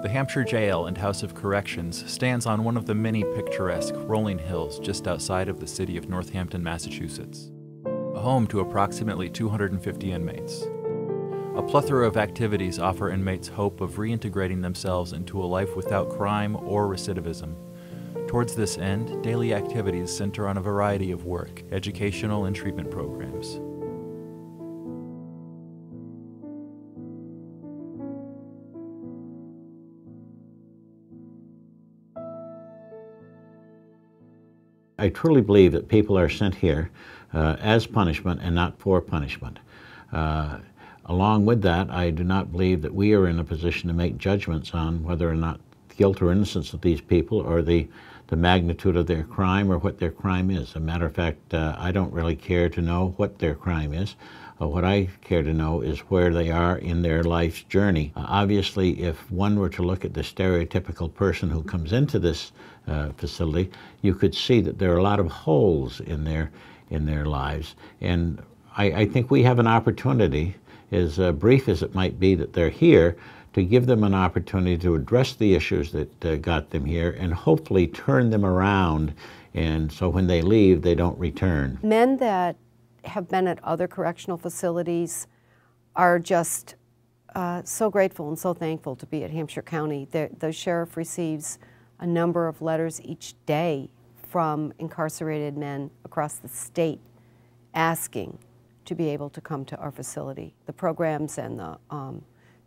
The Hampshire Jail and House of Corrections stands on one of the many picturesque rolling hills just outside of the city of Northampton, Massachusetts, a home to approximately 250 inmates. A plethora of activities offer inmates hope of reintegrating themselves into a life without crime or recidivism. Towards this end, daily activities center on a variety of work, educational and treatment programs. I truly believe that people are sent here as punishment and not for punishment. Along with that, I do not believe that we are in a position to make judgments on whether or not guilt or innocence of these people or the magnitude of their crime or what their crime is. As a matter of fact, I don't really care to know what their crime is. What I care to know is where they are in their life's journey. Obviously, if one were to look at the stereotypical person who comes into this facility, you could see that there are a lot of holes in their lives. And I think we have an opportunity, as brief as it might be that they're here, to give them an opportunity to address the issues that got them here and hopefully turn them around, and so when they leave, they don't return. Men that have been at other correctional facilities are just so grateful and so thankful to be at Hampshire County. The sheriff receives a number of letters each day from incarcerated men across the state asking to be able to come to our facility. The programs and the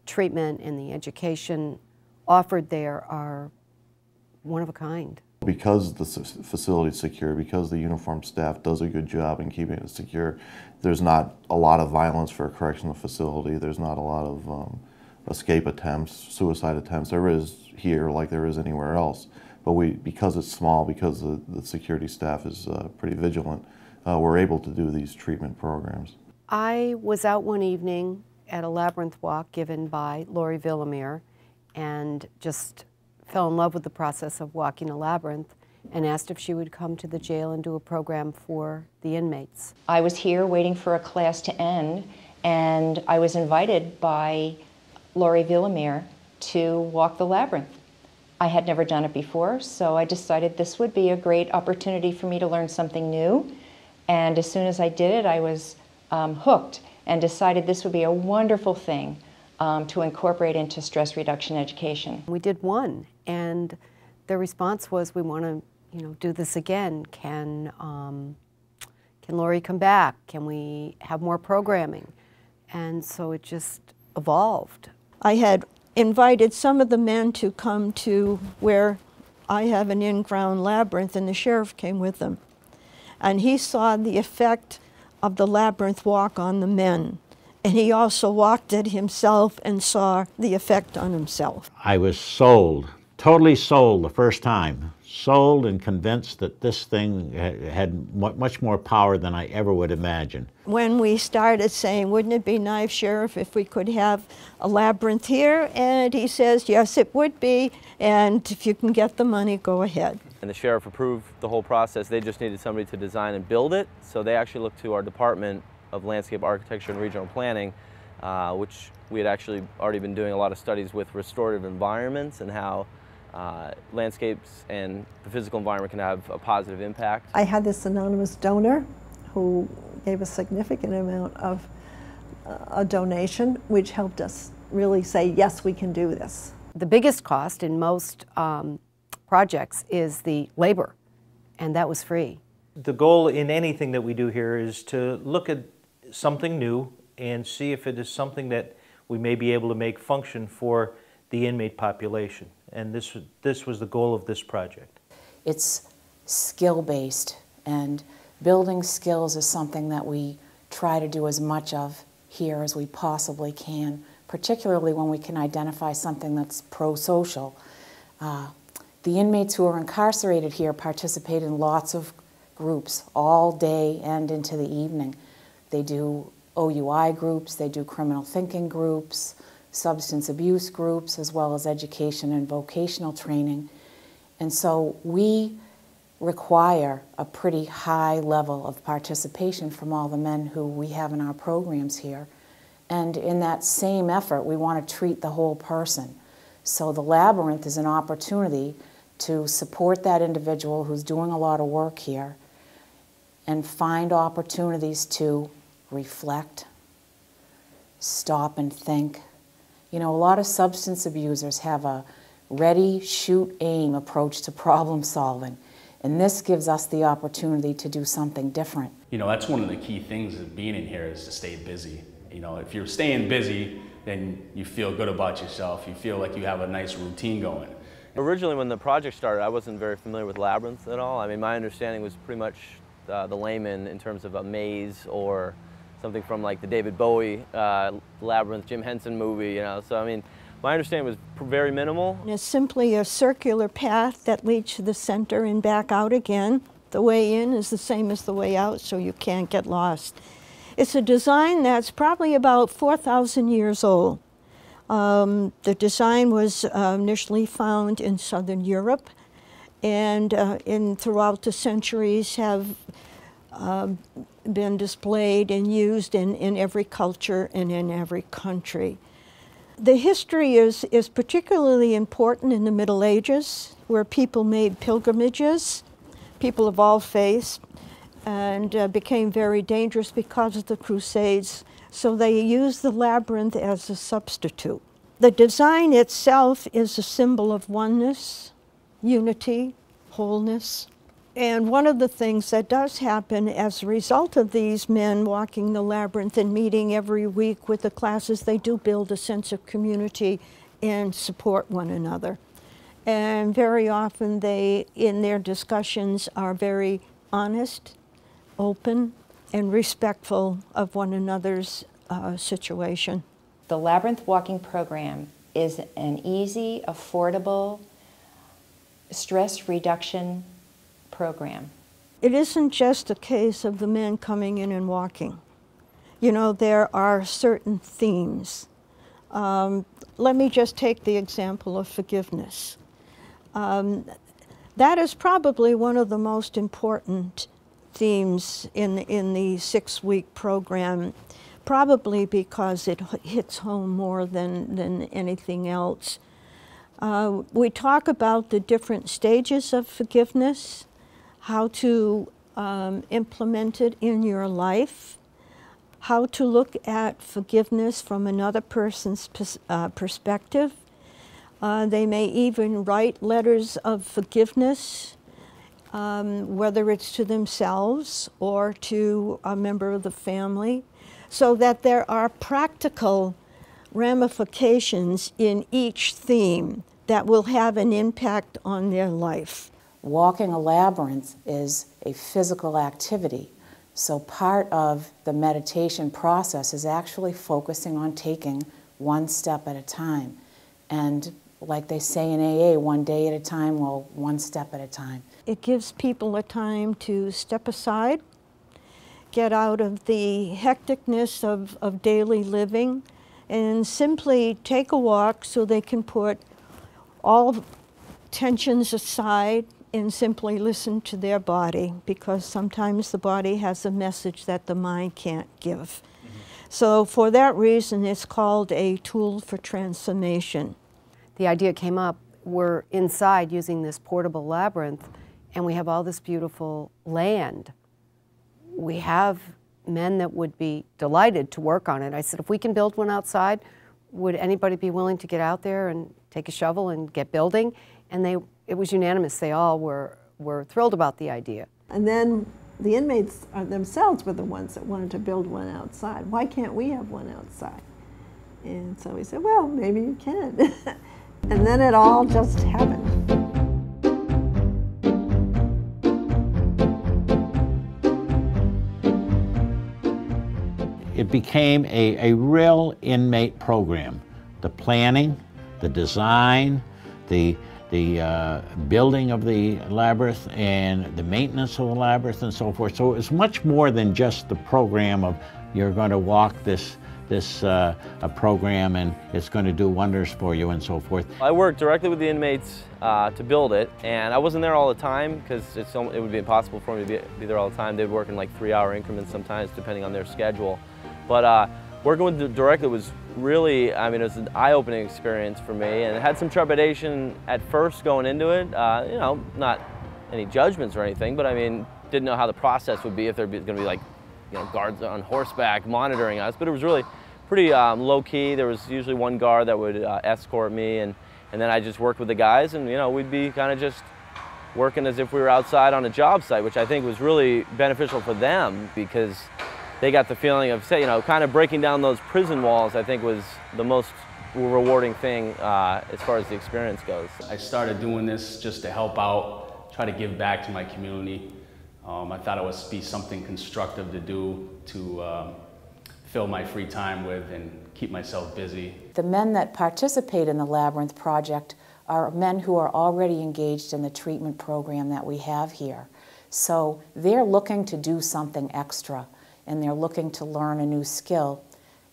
treatment and the education offered there are one of a kind. Because the facility is secure, because the uniformed staff does a good job in keeping it secure, there's not a lot of violence for a correctional facility. There's not a lot of escape attempts, suicide attempts. There is here like there is anywhere else. But because it's small, because the security staff is pretty vigilant, we're able to do these treatment programs. I was out one evening at a Labyrinth walk given by Lori Villamere and just fell in love with the process of walking a labyrinth and asked if she would come to the jail and do a program for the inmates. I was here waiting for a class to end, and I was invited by Lori Villamere to walk the labyrinth. I had never done it before, so I decided this would be a great opportunity for me to learn something new. And as soon as I did it, I was hooked and decided this would be a wonderful thing to incorporate into stress reduction education. We did one, and the response was, we want to, do this again. Can Lori come back? Can we have more programming? And so it just evolved. I had invited some of the men to come to where I have an in-ground labyrinth, and the sheriff came with them. And he saw the effect of the labyrinth walk on the men. And he also walked it himself and saw the effect on himself. I was sold, totally sold the first time. Sold and convinced that this thing had much more power than I ever would imagine. When we started saying, wouldn't it be nice, Sheriff, if we could have a labyrinth here? And he says, yes, it would be, and if you can get the money, go ahead. And the sheriff approved the whole process. They just needed somebody to design and build it, so they actually looked to our Department of Landscape Architecture and Regional Planning, which we had actually already been doing a lot of studies with restorative environments and how landscapes and the physical environment can have a positive impact. I had this anonymous donor who gave a significant amount of a donation, which helped us really say, yes, we can do this. The biggest cost in most projects is the labor, and that was free. The goal in anything that we do here is to look at something new and see if it is something that we may be able to make function for the inmate population. And this was the goal of this project. It's skill-based, and building skills is something that we try to do as much of here as we possibly can, particularly when we can identify something that's pro-social. The inmates who are incarcerated here participate in lots of groups all day and into the evening. They do OUI groups, they do criminal thinking groups, substance abuse groups, as well as education and vocational training. And so we require a pretty high level of participation from all the men who we have in our programs here. And in that same effort, we want to treat the whole person. So the Labyrinth is an opportunity to support that individual who's doing a lot of work here and find opportunities to reflect, stop and think. You know, a lot of substance abusers have a ready, shoot, aim approach to problem solving. And this gives us the opportunity to do something different. You know, that's one of the key things of being in here is to stay busy. You know, if you're staying busy, then you feel good about yourself. You feel like you have a nice routine going. Originally, when the project started, I wasn't very familiar with Labyrinth at all. I mean, my understanding was pretty much the layman in terms of a maze or something from like the David Bowie Labyrinth, Jim Henson movie, you know. So, I mean, my understanding was very minimal. It's simply a circular path that leads to the center and back out again. The way in is the same as the way out, so you can't get lost. It's a design that's probably about 4,000 years old. The design was initially found in Southern Europe and throughout the centuries have been displayed and used in every culture and in every country. The history is particularly important in the Middle Ages, where people made pilgrimages, people of all faiths, and became very dangerous because of the Crusades. So they used the labyrinth as a substitute. The design itself is a symbol of oneness, unity, wholeness. And one of the things that does happen as a result of these men walking the labyrinth and meeting every week with the classes, they do build a sense of community and support one another. And very often they, in their discussions, are very honest, open, and respectful of one another's situation. The Labyrinth Walking Program is an easy, affordable, stress reduction program. It isn't just a case of the men coming in and walking. You know, there are certain themes. Let me just take the example of forgiveness. That is probably one of the most important themes in the 6-week program, probably because it hits home more than anything else. We talk about the different stages of forgiveness, how to implement it in your life, how to look at forgiveness from another person's perspective. They may even write letters of forgiveness, whether it's to themselves or to a member of the family, so that there are practical ramifications in each theme that will have an impact on their life. Walking a labyrinth is a physical activity, so part of the meditation process is actually focusing on taking one step at a time. And like they say in AA, one day at a time, well, one step at a time. It gives people a time to step aside, get out of the hecticness of daily living, and simply take a walk so they can put all tensions aside and simply listen to their body, because sometimes the body has a message that the mind can't give. So for that reason, it's called a tool for transformation. The idea came up, we're inside using this portable labyrinth, and we have all this beautiful land. We have men that would be delighted to work on it. I said, if we can build one outside, would anybody be willing to get out there and take a shovel and get building? And it was unanimous. They all were thrilled about the idea. And then the inmates themselves were the ones that wanted to build one outside. Why can't we have one outside? And so we said, well, maybe you can. And then it all just happened. It became a real inmate program. The planning, the design, the building of the labyrinth and the maintenance of the labyrinth and so forth. So it was much more than just the program of you're going to walk this program and it's going to do wonders for you and so forth. I worked directly with the inmates to build it, and I wasn't there all the time because it would be impossible for me to be there all the time. They'd work in like 3-hour increments sometimes depending on their schedule. But Working with them directly was really, I mean, it was an eye-opening experience for me, and it had some trepidation at first going into it. You know, not any judgments or anything, but I mean, didn't know how the process would be, if there'd be going to be like, you know, guards on horseback monitoring us. But it was really pretty low-key. There was usually one guard that would escort me, and then I just worked with the guys, and you know, we'd be kind of just working as if we were outside on a job site, which I think was really beneficial for them, because they got the feeling of, say, you know, kind of breaking down those prison walls. I think was the most rewarding thing as far as the experience goes. I started doing this just to help out, try to give back to my community. I thought it would be something constructive to do to fill my free time with and keep myself busy. The men that participate in the Labyrinth project are men who are already engaged in the treatment program that we have here. So they're looking to do something extra, and they're looking to learn a new skill.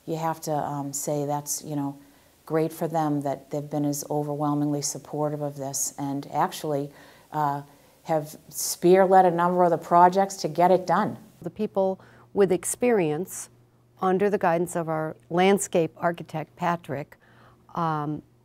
You have to say that's, you know, great for them that they've been as overwhelmingly supportive of this, and actually have spearled a number of the projects to get it done. The people with experience, under the guidance of our landscape architect, Patrick,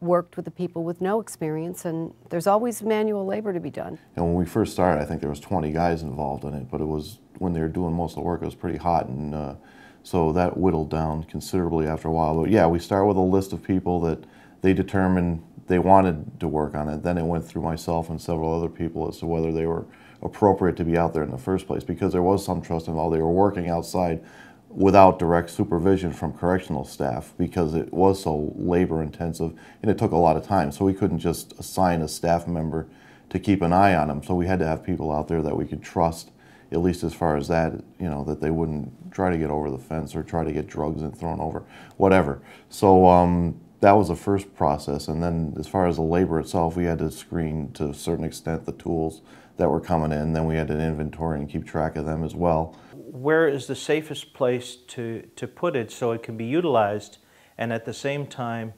worked with the people with no experience, and there's always manual labor to be done. And when we first started, I think there was 20 guys involved in it, but it was, when they were doing most of the work, it was pretty hot, and so that whittled down considerably after a while. But yeah, we started with a list of people that they determined they wanted to work on it. Then it went through myself and several other people as to whether they were appropriate to be out there in the first place, because there was some trust involved. They were working outside without direct supervision from correctional staff, because it was so labor intensive and it took a lot of time. So we couldn't just assign a staff member to keep an eye on them. So we had to have people out there that we could trust, at least as far as that, you know, that they wouldn't try to get over the fence or try to get drugs and thrown over, whatever. So that was the first process. And then as far as the labor itself, we had to screen to a certain extent the tools that were coming in. Then we had to inventory and keep track of them as well. Where is the safest place to put it so it can be utilized and at the same time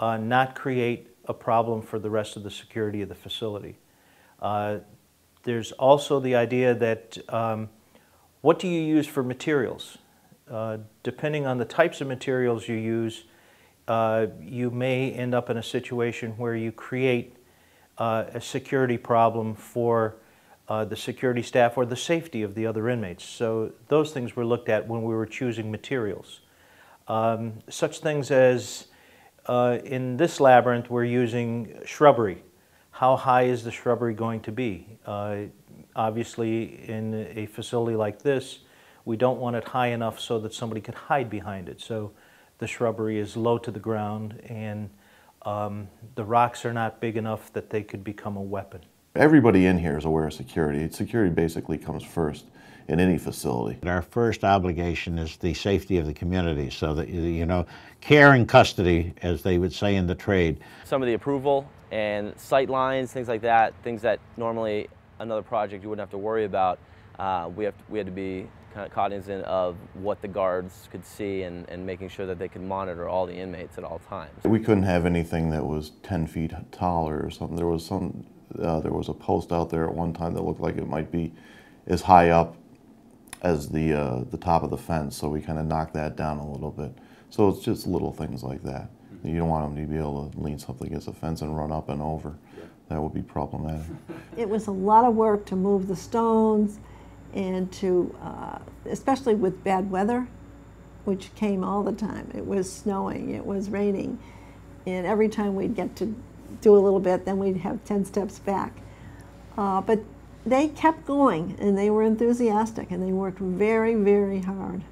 not create a problem for the rest of the security of the facility? There's also the idea that what do you use for materials? Depending on the types of materials you use, you may end up in a situation where you create a security problem for the security staff or the safety of the other inmates. So those things were looked at when we were choosing materials. Such things as in this labyrinth we're using shrubbery. How high is the shrubbery going to be? Obviously in a facility like this we don't want it high enough so that somebody could hide behind it. So the shrubbery is low to the ground, and the rocks are not big enough that they could become a weapon. Everybody in here is aware of security. Security basically comes first in any facility. Our first obligation is the safety of the community, so that, you know, care and custody, as they would say in the trade. Some of the approval and sight lines, things like that, things that normally another project you wouldn't have to worry about, we had to be kind of cognizant of what the guards could see and making sure that they could monitor all the inmates at all times. We couldn't have anything that was 10 feet taller or something. There was a post out there at one time that looked like it might be as high up as the top of the fence, so we kind of knocked that down a little bit. So it's just little things like that. You don't want them to be able to lean something against the fence and run up and over. That would be problematic. It was a lot of work to move the stones, and to, especially with bad weather, which came all the time. It was snowing, it was raining, and every time we'd get to do a little bit, then we'd have 10 steps back. But they kept going, and they were enthusiastic, and they worked very, very hard.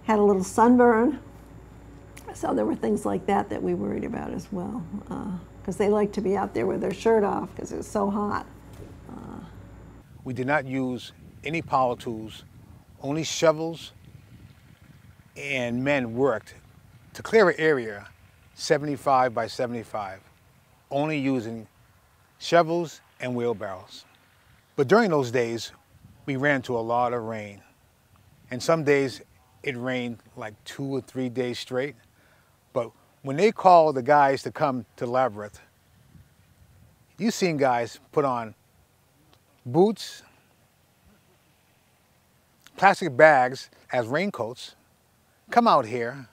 Had a little sunburn, so there were things like that that we worried about as well, because they liked to be out there with their shirt off because it was so hot. We did not use any power tools, only shovels, and men worked to clear an area 75 by 75, only using shovels and wheelbarrows. But during those days, we ran into a lot of rain. And some days it rained like 2 or 3 days straight. But when they called the guys to come to Labyrinth, you've seen guys put on boots, plastic bags as raincoats, come out here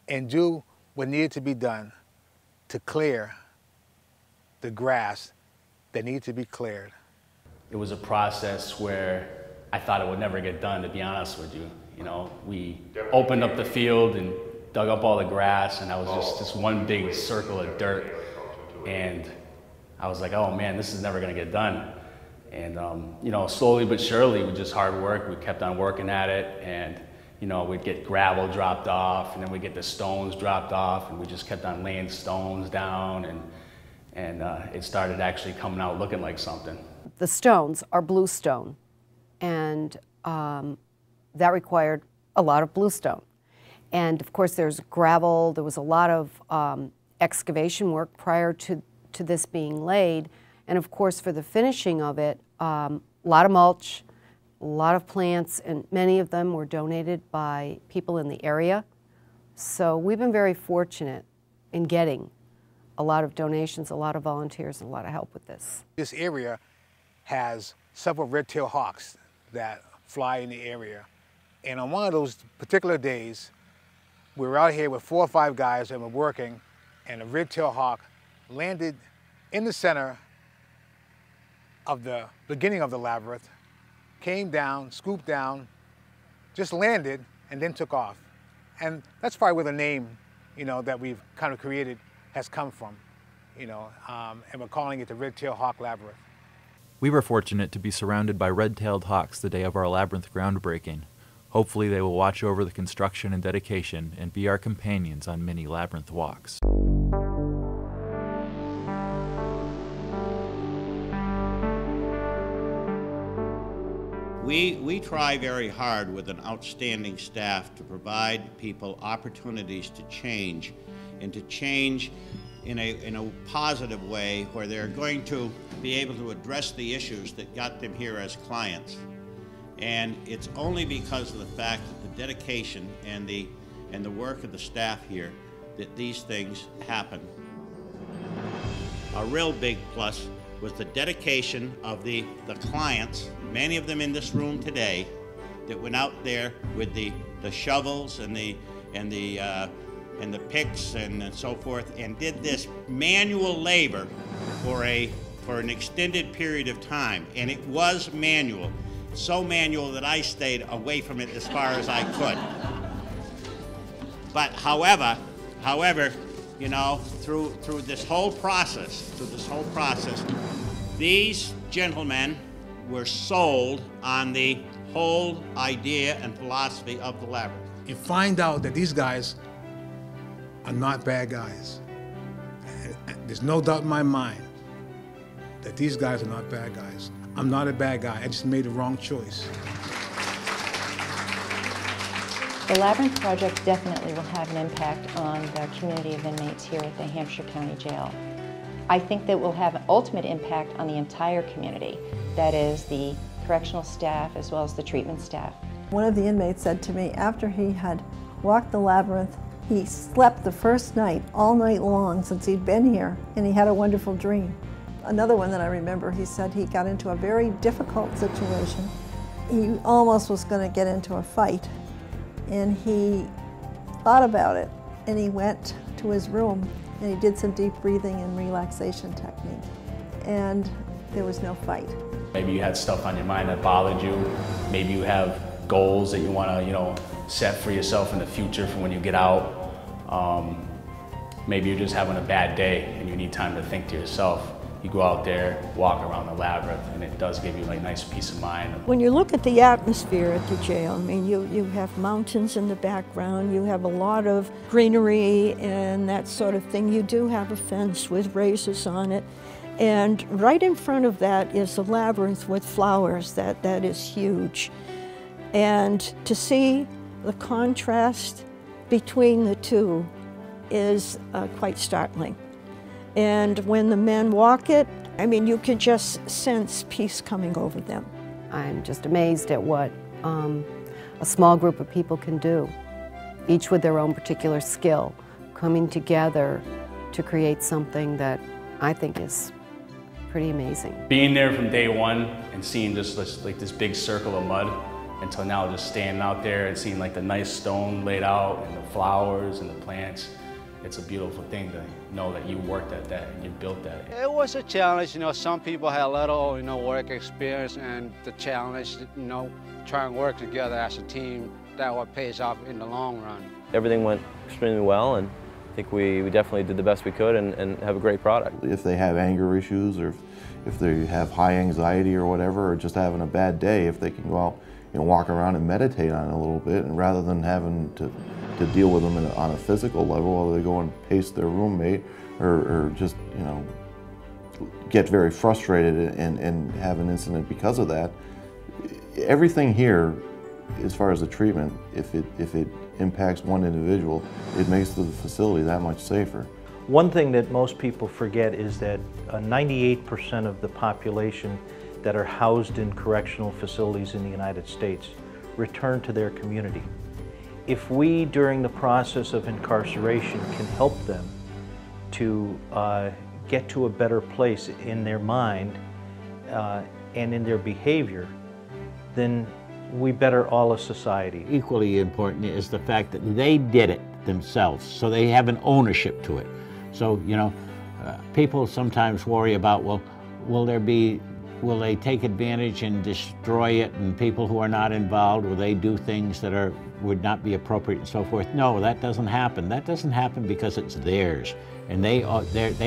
and do what needed to be done to clear the grass that needed to be cleared. It was a process where I thought it would never get done, to be honest with you. You know, we opened up the field and dug up all the grass, and that was just this one big circle of dirt. And I was like, oh man, this is never gonna get done. And you know, slowly but surely, with just hard work, we kept on working at it, and you know, we'd get gravel dropped off, and then we'd get the stones dropped off, and we just kept on laying stones down, and it started actually coming out looking like something. The stones are bluestone, and that required a lot of bluestone. And of course there's gravel, there was a lot of excavation work prior to this being laid, and of course for the finishing of it, a lot of mulch, a lot of plants, and many of them were donated by people in the area. So we've been very fortunate in getting a lot of donations, a lot of volunteers, and a lot of help with this. This area has several red-tailed hawks that fly in the area. And on one of those particular days, we were out here with 4 or 5 guys and we're working, and a red-tailed hawk landed in the center of the beginning of the labyrinth, came down, scooped down, just landed, and then took off. And that's probably where the name, you know, that we've kind of created has come from, you know, and we're calling it the Red-Tailed Hawk Labyrinth. We were fortunate to be surrounded by red-tailed hawks the day of our labyrinth groundbreaking. Hopefully they will watch over the construction and dedication and be our companions on many labyrinth walks. We try very hard with an outstanding staff to provide people opportunities to change, and to change in a positive way where they're going to be able to address the issues that got them here as clients. And it's only because of the fact that the dedication and the work of the staff here that these things happen. A real big plus was the dedication of the clients, many of them in this room today, that went out there with the shovels and the picks and so forth, and did this manual labor for an extended period of time. And it was manual, so manual that I stayed away from it as far as I could. But however, you know, through this whole process, these gentlemen were sold on the whole idea and philosophy of the labyrinth. You find out that these guys are not bad guys. There's no doubt in my mind that these guys are not bad guys. I'm not a bad guy, I just made the wrong choice. The Labyrinth project definitely will have an impact on the community of inmates here at the Hampshire County Jail. I think that will have an ultimate impact on the entire community, that is the correctional staff as well as the treatment staff. One of the inmates said to me after he had walked the labyrinth, he slept the first night, all night long since he'd been here, and he had a wonderful dream. Another one that I remember, he said he got into a very difficult situation. He almost was going to get into a fight, and he thought about it, and he went to his room and he did some deep breathing and relaxation technique, and there was no fight. Maybe you had stuff on your mind that bothered you. Maybe you have goals that you want to, you know, set for yourself in the future for when you get out. Maybe you're just having a bad day and you need time to think to yourself. You go out there, walk around the labyrinth, and it does give you like nice peace of mind. When you look at the atmosphere at the jail, I mean, you have mountains in the background, you have a lot of greenery and that sort of thing. You do have a fence with raisers on it. And right in front of that is the labyrinth with flowers. That is huge. And to see the contrast between the two is quite startling. And when the men walk it, I mean, you can just sense peace coming over them. I'm just amazed at what a small group of people can do, each with their own particular skill, coming together to create something that I think is pretty amazing. Being there from day one and seeing just this big circle of mud, until now, just standing out there and seeing like the nice stone laid out and the flowers and the plants. It's a beautiful thing to know that you worked at that and you built that. It was a challenge, some people had little, work experience, and the challenge, try and work together as a team, that what pays off in the long run. Everything went extremely well, and I think we definitely did the best we could and have a great product. If they have anger issues, or if they have high anxiety or whatever, or just having a bad day, if they can go out and walk around and meditate on it a little bit, and rather than having to deal with them on a physical level, while they go and pace their roommate, or just, get very frustrated and have an incident because of that. Everything here, as far as the treatment, if it impacts one individual, it makes the facility that much safer. One thing that most people forget is that 98% of the population that are housed in correctional facilities in the United States return to their community. If we, during the process of incarceration, can help them to get to a better place in their mind and in their behavior, then we better all of society. Equally important is the fact that they did it themselves, so they have an ownership to it. So, people sometimes worry about, well, will they take advantage and destroy it, and people who are not involved, will they do things that would not be appropriate and so forth? No, that doesn't happen. That doesn't happen because it's theirs, and they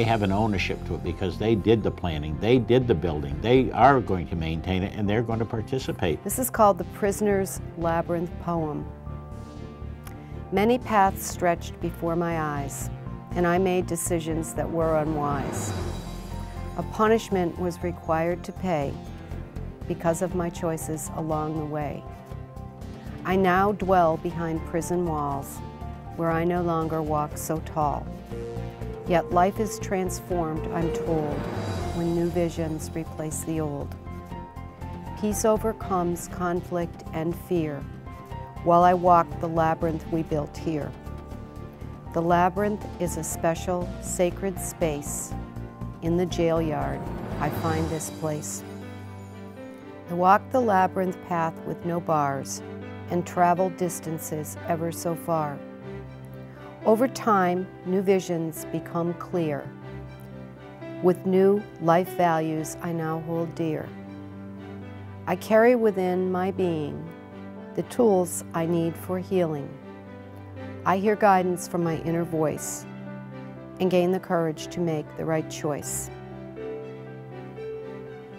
have an ownership to it because they did the planning, they did the building, they are going to maintain it, and they're going to participate. This is called the Prisoner's Labyrinth poem. Many paths stretched before my eyes, and I made decisions that were unwise. A punishment was required to pay because of my choices along the way. I now dwell behind prison walls where I no longer walk so tall. Yet life is transformed, I'm told, when new visions replace the old. Peace overcomes conflict and fear while I walk the labyrinth we built here. The labyrinth is a special, sacred space. In the jail yard, I find this place. I walk the labyrinth path with no bars and travel distances ever so far. Over time, new visions become clear. With new life values I now hold dear. I carry within my being the tools I need for healing. I hear guidance from my inner voice and gain the courage to make the right choice.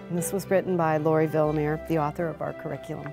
And this was written by Lori Villamere, the author of our curriculum.